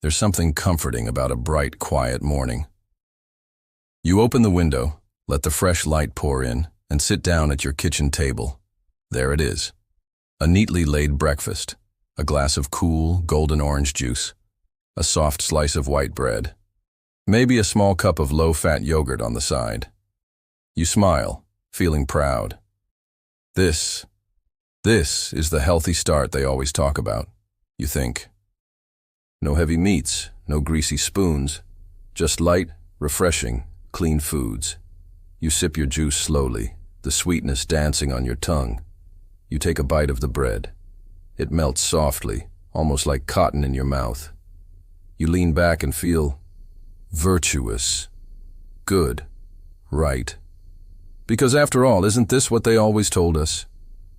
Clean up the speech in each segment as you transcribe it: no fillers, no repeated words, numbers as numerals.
There's something comforting about a bright, quiet morning. You open the window, let the fresh light pour in, and sit down at your kitchen table. There it is. A neatly laid breakfast, a glass of cool, golden orange juice, a soft slice of white bread, maybe a small cup of low-fat yogurt on the side. You smile, feeling proud. This is the healthy start they always talk about, you think. No heavy meats, no greasy spoons, just light, refreshing, clean foods. You sip your juice slowly, the sweetness dancing on your tongue. You take a bite of the bread. It melts softly, almost like cotton in your mouth. You lean back and feel virtuous, good, right. Because after all, isn't this what they always told us?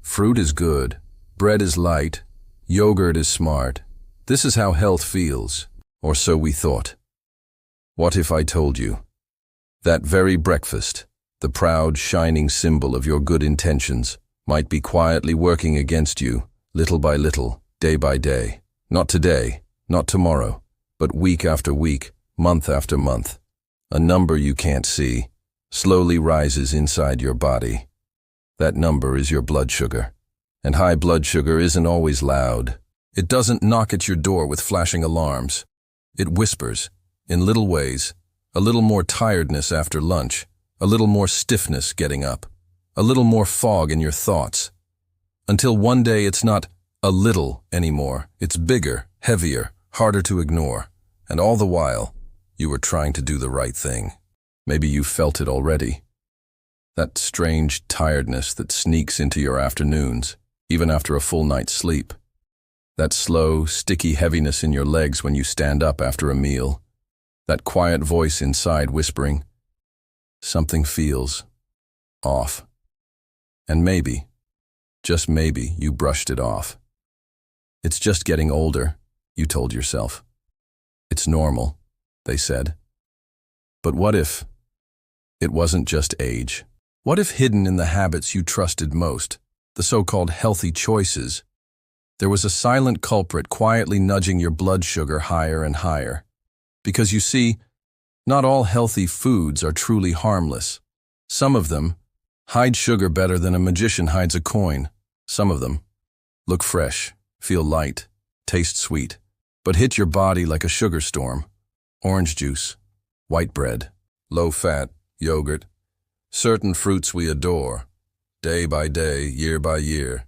Fruit is good, bread is light, yogurt is smart. This is how health feels, or so we thought. What if I told you? That very breakfast, the proud, shining symbol of your good intentions, might be quietly working against you, little by little, day by day. Not today, not tomorrow, but week after week, month after month. A number you can't see slowly rises inside your body. That number is your blood sugar. And high blood sugar isn't always loud. It doesn't knock at your door with flashing alarms. It whispers, in little ways, a little more tiredness after lunch, a little more stiffness getting up, a little more fog in your thoughts. Until one day it's not a little anymore. It's bigger, heavier, harder to ignore. And all the while, you were trying to do the right thing. Maybe you felt it already. That strange tiredness that sneaks into your afternoons, even after a full night's sleep. That slow, sticky heaviness in your legs when you stand up after a meal. That quiet voice inside whispering, something feels off. And maybe, just maybe, you brushed it off. It's just getting older, you told yourself. It's normal, they said. But what if it wasn't just age? What if hidden in the habits you trusted most, the so-called healthy choices, there was a silent culprit quietly nudging your blood sugar higher and higher? Because you see, not all healthy foods are truly harmless. Some of them hide sugar better than a magician hides a coin. Some of them look fresh, feel light, taste sweet, but hit your body like a sugar storm. Orange juice, white bread, low-fat, yogurt, certain fruits we adore. Day by day, year by year,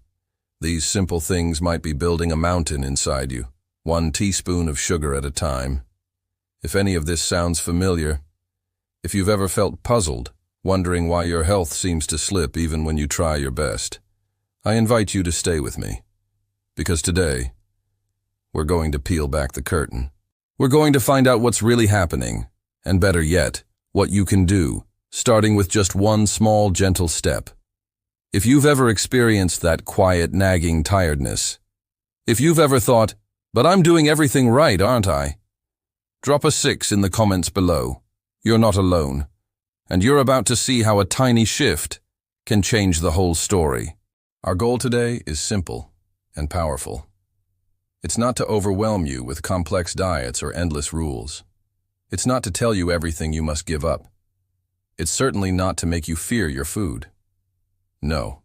these simple things might be building a mountain inside you, 1 teaspoon of sugar at a time. If any of this sounds familiar, if you've ever felt puzzled, wondering why your health seems to slip even when you try your best, I invite you to stay with me. Because today, we're going to peel back the curtain. We're going to find out what's really happening, and better yet, what you can do, starting with just one small, gentle step. If you've ever experienced that quiet, nagging tiredness, if you've ever thought, but I'm doing everything right, aren't I? Drop a 6 in the comments below. You're not alone. And you're about to see how a tiny shift can change the whole story. Our goal today is simple and powerful. It's not to overwhelm you with complex diets or endless rules. It's not to tell you everything you must give up. It's certainly not to make you fear your food. No.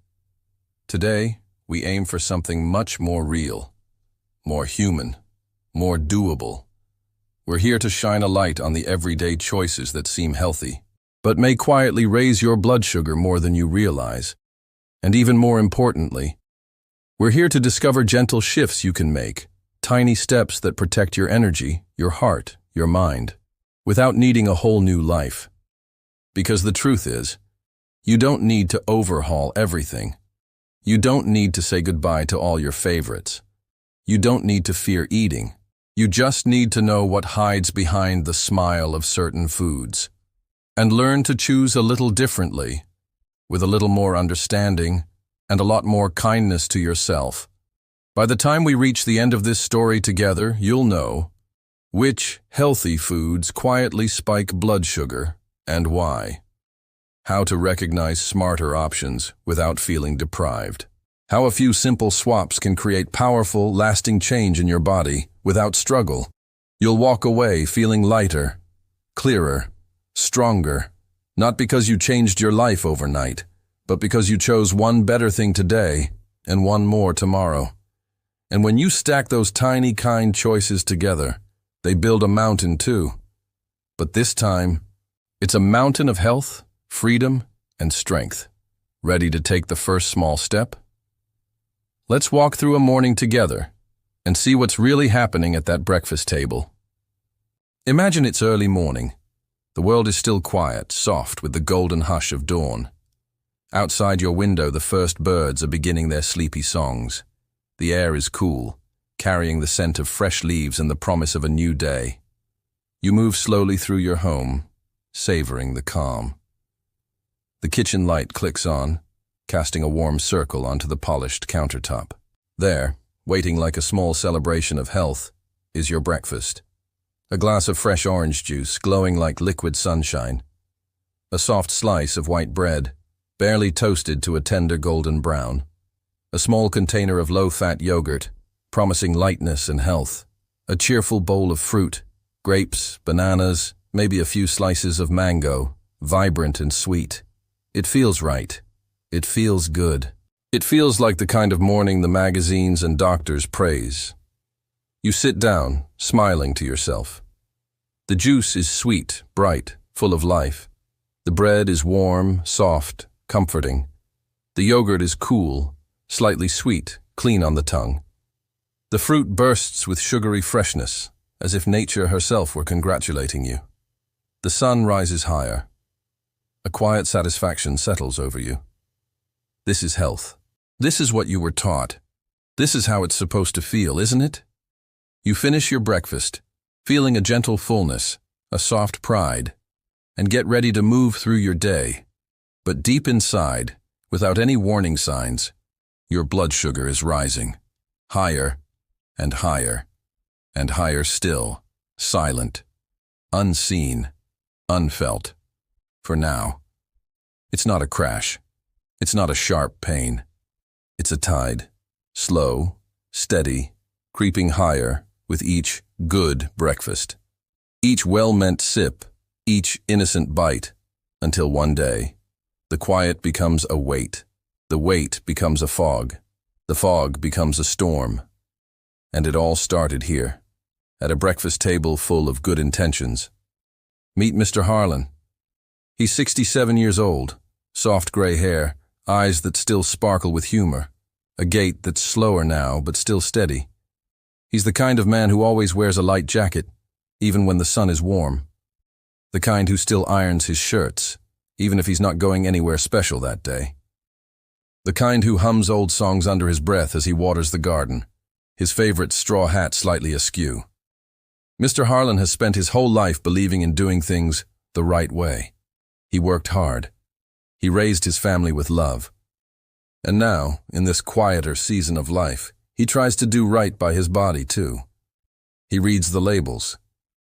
Today, we aim for something much more real, more human, more doable. We're here to shine a light on the everyday choices that seem healthy, but may quietly raise your blood sugar more than you realize. And even more importantly, we're here to discover gentle shifts you can make, tiny steps that protect your energy, your heart, your mind, without needing a whole new life. Because the truth is, you don't need to overhaul everything. You don't need to say goodbye to all your favorites. You don't need to fear eating. You just need to know what hides behind the smile of certain foods, and learn to choose a little differently, with a little more understanding and a lot more kindness to yourself. By the time we reach the end of this story together, you'll know which healthy foods quietly spike blood sugar and why. How to recognize smarter options without feeling deprived. How a few simple swaps can create powerful, lasting change in your body without struggle. You'll walk away feeling lighter, clearer, stronger, not because you changed your life overnight, but because you chose one better thing today and one more tomorrow. And when you stack those tiny, kind choices together, they build a mountain too. But this time, it's a mountain of health, freedom, and strength. Ready to take the first small step? Let's walk through a morning together and see what's really happening at that breakfast table. Imagine it's early morning. The world is still quiet, soft with the golden hush of dawn. Outside your window, the first birds are beginning their sleepy songs. The air is cool, carrying the scent of fresh leaves and the promise of a new day. You move slowly through your home, savoring the calm. The kitchen light clicks on, casting a warm circle onto the polished countertop. There, waiting like a small celebration of health, is your breakfast. A glass of fresh orange juice glowing like liquid sunshine. A soft slice of white bread, barely toasted to a tender golden brown. A small container of low-fat yogurt, promising lightness and health. A cheerful bowl of fruit, grapes, bananas, maybe a few slices of mango, vibrant and sweet. It feels right. It feels good. It feels like the kind of morning the magazines and doctors praise. You sit down, smiling to yourself. The juice is sweet, bright, full of life. The bread is warm, soft, comforting. The yogurt is cool, slightly sweet, clean on the tongue. The fruit bursts with sugary freshness, as if nature herself were congratulating you. The sun rises higher. A quiet satisfaction settles over you. This is health. This is what you were taught. This is how it's supposed to feel, isn't it? You finish your breakfast, feeling a gentle fullness, a soft pride, and get ready to move through your day. But deep inside, without any warning signs, your blood sugar is rising. Higher, and higher, and higher still, silent, unseen, unfelt. For now. It's not a crash. It's not a sharp pain. It's a tide, slow, steady, creeping higher with each good breakfast. Each well-meant sip, each innocent bite, until one day, the quiet becomes a weight. The weight becomes a fog. The fog becomes a storm. And it all started here, at a breakfast table full of good intentions. Meet Mr. Harlan. He's 67 years old, soft gray hair, eyes that still sparkle with humor, a gait that's slower now but still steady. He's the kind of man who always wears a light jacket, even when the sun is warm. The kind who still irons his shirts, even if he's not going anywhere special that day. The kind who hums old songs under his breath as he waters the garden, his favorite straw hat slightly askew. Mr. Harlan has spent his whole life believing in doing things the right way. He worked hard. He raised his family with love. And now, in this quieter season of life, he tries to do right by his body too. He reads the labels.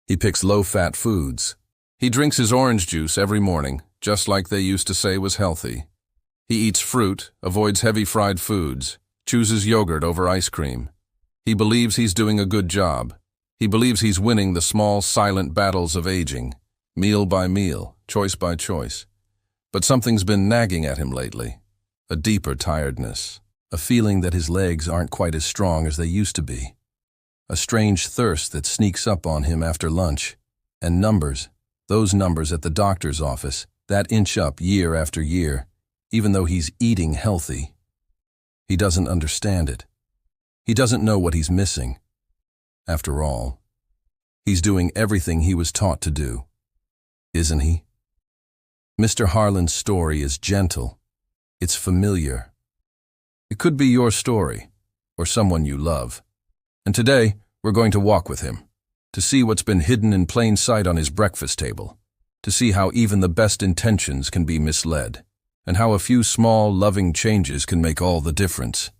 He picks low-fat foods. He drinks his orange juice every morning, just like they used to say was healthy. He eats fruit, avoids heavy fried foods, chooses yogurt over ice cream. He believes he's doing a good job. He believes he's winning the small, silent battles of aging, meal by meal, choice by choice. But something's been nagging at him lately. A deeper tiredness. A feeling that his legs aren't quite as strong as they used to be. A strange thirst that sneaks up on him after lunch. And numbers, those numbers at the doctor's office, that inch up year after year, even though he's eating healthy. He doesn't understand it. He doesn't know what he's missing. After all, he's doing everything he was taught to do. Isn't he? Mr. Harlan's story is gentle. It's familiar. It could be your story, or someone you love. And today, we're going to walk with him, to see what's been hidden in plain sight on his breakfast table, to see how even the best intentions can be misled, and how a few small, loving changes can make all the difference.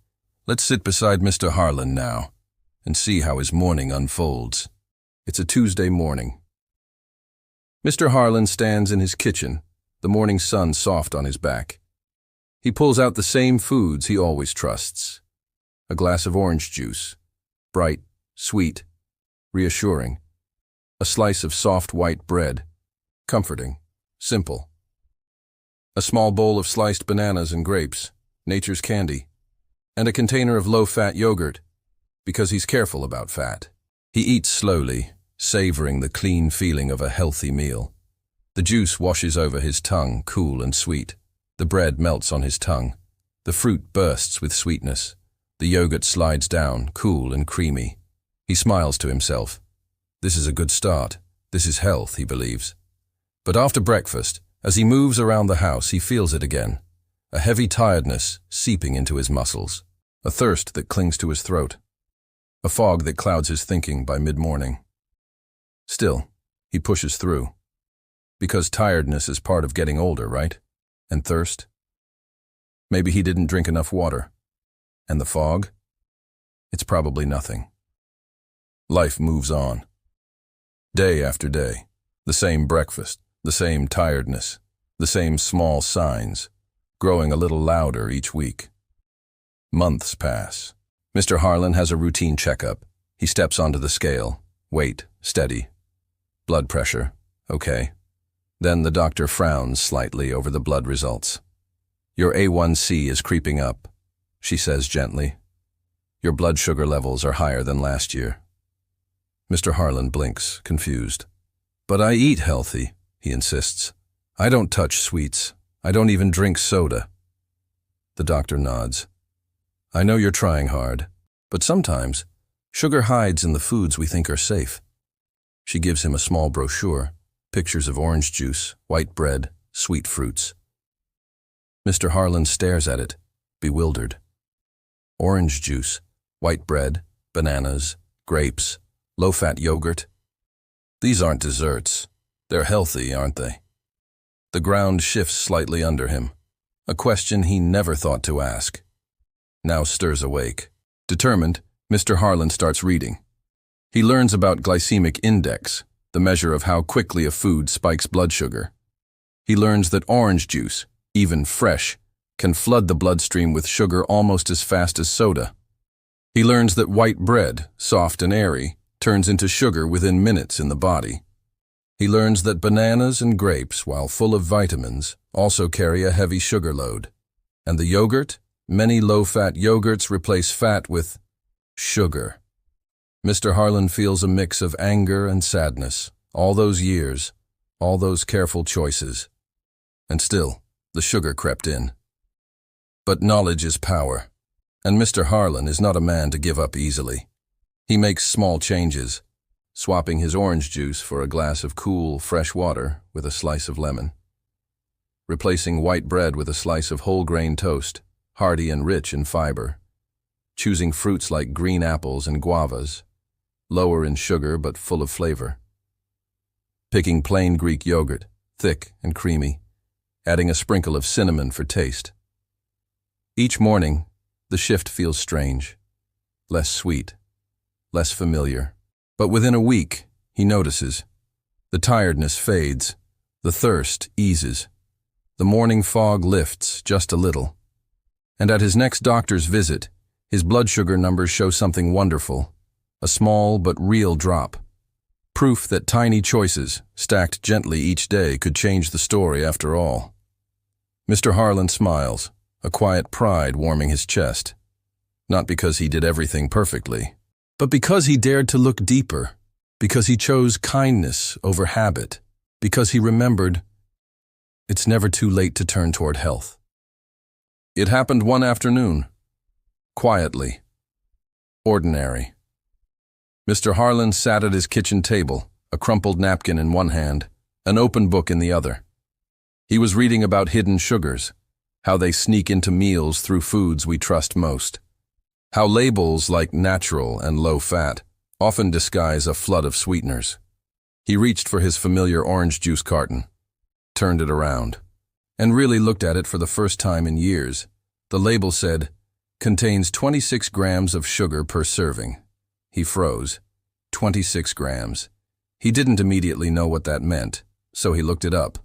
Let's sit beside Mr. Harlan now, and see how his morning unfolds. It's a Tuesday morning. Mr. Harlan stands in his kitchen, the morning sun soft on his back. He pulls out the same foods he always trusts. A glass of orange juice, bright, sweet, reassuring. A slice of soft white bread. Comforting. Simple. A small bowl of sliced bananas and grapes, nature's candy. And a container of low-fat yogurt, because he's careful about fat. He eats slowly, savoring the clean feeling of a healthy meal. The juice washes over his tongue, cool and sweet. The bread melts on his tongue. The fruit bursts with sweetness. The yogurt slides down, cool and creamy. He smiles to himself. This is a good start. This is health, he believes. But after breakfast, as he moves around the house, he feels it again. A heavy tiredness seeping into his muscles. A thirst that clings to his throat. A fog that clouds his thinking by mid-morning. Still, he pushes through. Because tiredness is part of getting older, right? And thirst? Maybe he didn't drink enough water. And the fog? It's probably nothing. Life moves on. Day after day, the same breakfast, the same tiredness, the same small signs, growing a little louder each week. Months pass. Mr. Harlan has a routine checkup. He steps onto the scale. Weight, steady. Blood pressure, okay. Then the doctor frowns slightly over the blood results. Your A1C is creeping up, she says gently. Your blood sugar levels are higher than last year. Mr. Harlan blinks, confused. But I eat healthy, he insists. I don't touch sweets. I don't even drink soda. The doctor nods. I know you're trying hard, but sometimes sugar hides in the foods we think are safe. She gives him a small brochure, pictures of orange juice, white bread, sweet fruits. Mr. Harlan stares at it, bewildered. Orange juice, white bread, bananas, grapes, low-fat yogurt. These aren't desserts. They're healthy, aren't they? The ground shifts slightly under him, a question he never thought to ask. Now stirs awake. Determined, Mr. Harlan starts reading. He learns about glycemic index, the measure of how quickly a food spikes blood sugar. He learns that orange juice, even fresh, can flood the bloodstream with sugar almost as fast as soda. He learns that white bread, soft and airy, turns into sugar within minutes in the body. He learns that bananas and grapes, while full of vitamins, also carry a heavy sugar load. And the yogurt? Many low-fat yogurts replace fat with sugar. Mr. Harlan feels a mix of anger and sadness. All those years, all those careful choices. And still, the sugar crept in. But knowledge is power, and Mr. Harlan is not a man to give up easily. He makes small changes, swapping his orange juice for a glass of cool, fresh water with a slice of lemon. Replacing white bread with a slice of whole-grain toast, hearty and rich in fiber. Choosing fruits like green apples and guavas, lower in sugar but full of flavor. Picking plain Greek yogurt, thick and creamy, adding a sprinkle of cinnamon for taste. Each morning, the shift feels strange, less sweet, less familiar. But within a week, he notices. The tiredness fades, the thirst eases. The morning fog lifts just a little. And at his next doctor's visit, his blood sugar numbers show something wonderful, a small but real drop. Proof that tiny choices, stacked gently each day, could change the story after all. Mr. Harlan smiles, a quiet pride warming his chest. Not because he did everything perfectly, but because he dared to look deeper, because he chose kindness over habit, because he remembered it's never too late to turn toward health. It happened one afternoon, quietly, ordinary. Mr. Harlan sat at his kitchen table, a crumpled napkin in one hand, an open book in the other. He was reading about hidden sugars, how they sneak into meals through foods we trust most. How labels like natural and low-fat often disguise a flood of sweeteners. He reached for his familiar orange juice carton, turned it around, and really looked at it for the first time in years. The label said, "Contains 26 grams of sugar per serving." He froze. 26 grams. He didn't immediately know what that meant, so he looked it up.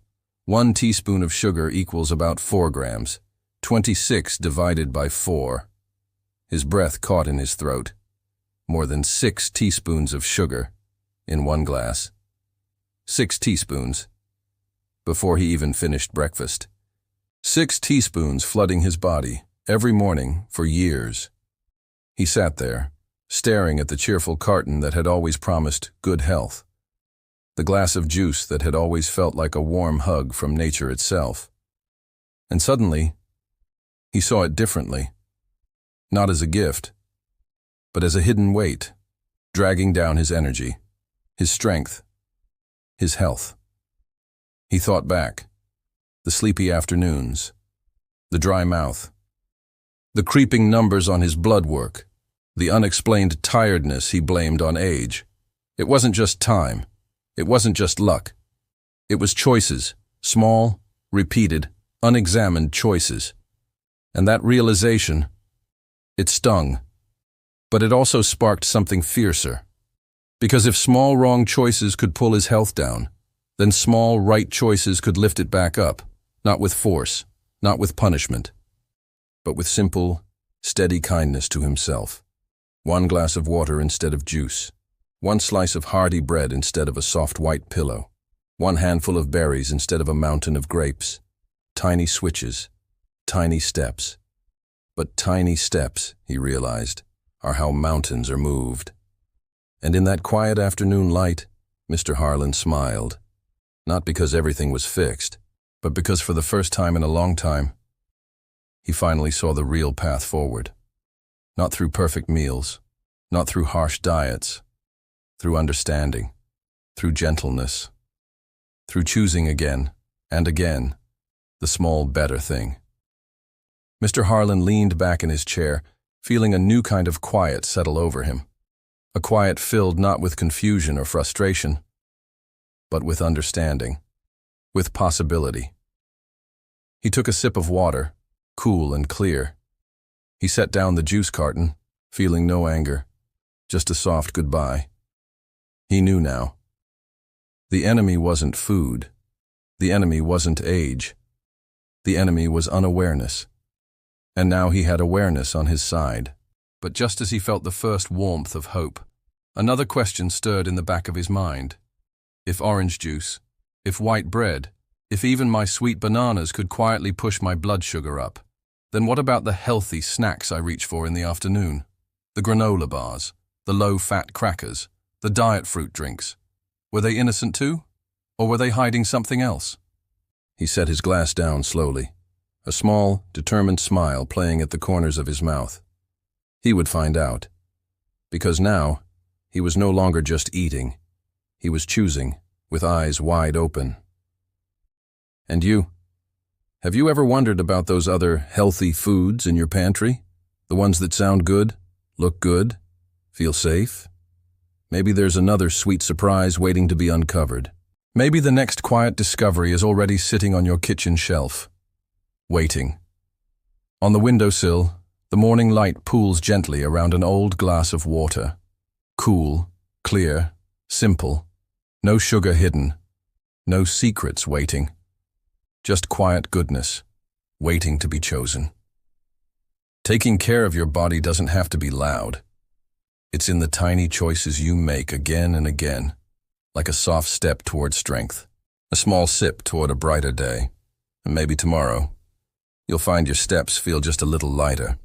1 teaspoon of sugar equals about 4 grams. 26 divided by 4. His breath caught in his throat. More than 6 teaspoons of sugar in one glass. 6 teaspoons. Before he even finished breakfast. 6 teaspoons flooding his body, every morning, for years. He sat there, staring at the cheerful carton that had always promised good health. The glass of juice that had always felt like a warm hug from nature itself. And suddenly, he saw it differently. Not as a gift, but as a hidden weight, dragging down his energy, his strength, his health. He thought back. The sleepy afternoons, the dry mouth, the creeping numbers on his blood work, the unexplained tiredness he blamed on age. It wasn't just time. It wasn't just luck. It was choices, small, repeated, unexamined choices. And that realization, it stung. But it also sparked something fiercer. Because if small wrong choices could pull his health down, then small right choices could lift it back up, not with force, not with punishment, but with simple, steady kindness to himself. 1 glass of water instead of juice. 1 slice of hearty bread instead of a soft white pillow. 1 handful of berries instead of a mountain of grapes. Tiny switches, tiny steps. But tiny steps, he realized, are how mountains are moved. And in that quiet afternoon light, Mr. Harlan smiled. Not because everything was fixed, but because for the first time in a long time, he finally saw the real path forward. Not through perfect meals, not through harsh diets, through understanding, through gentleness, through choosing again and again the small better thing. Mr. Harlan leaned back in his chair, feeling a new kind of quiet settle over him. A quiet filled not with confusion or frustration, but with understanding, with possibility. He took a sip of water, cool and clear. He set down the juice carton, feeling no anger, just a soft goodbye. He knew now. The enemy wasn't food. The enemy wasn't age. The enemy was unawareness. And now he had awareness on his side. But just as he felt the first warmth of hope, another question stirred in the back of his mind. If orange juice, if white bread, if even my sweet bananas could quietly push my blood sugar up, then what about the healthy snacks I reach for in the afternoon? The granola bars, the low-fat crackers, the diet fruit drinks. Were they innocent too? Or were they hiding something else? He set his glass down slowly, a small, determined smile playing at the corners of his mouth. He would find out. Because now, he was no longer just eating. He was choosing, with eyes wide open. And you? Have you ever wondered about those other healthy foods in your pantry? The ones that sound good, look good, feel safe? Maybe there's another sweet surprise waiting to be uncovered. Maybe the next quiet discovery is already sitting on your kitchen shelf, waiting. On the windowsill, the morning light pools gently around an old glass of water. Cool, clear, simple. No sugar hidden. No secrets waiting. Just quiet goodness, waiting to be chosen. Taking care of your body doesn't have to be loud. It's in the tiny choices you make again and again, like a soft step toward strength, a small sip toward a brighter day, and maybe tomorrow, you'll find your steps feel just a little lighter.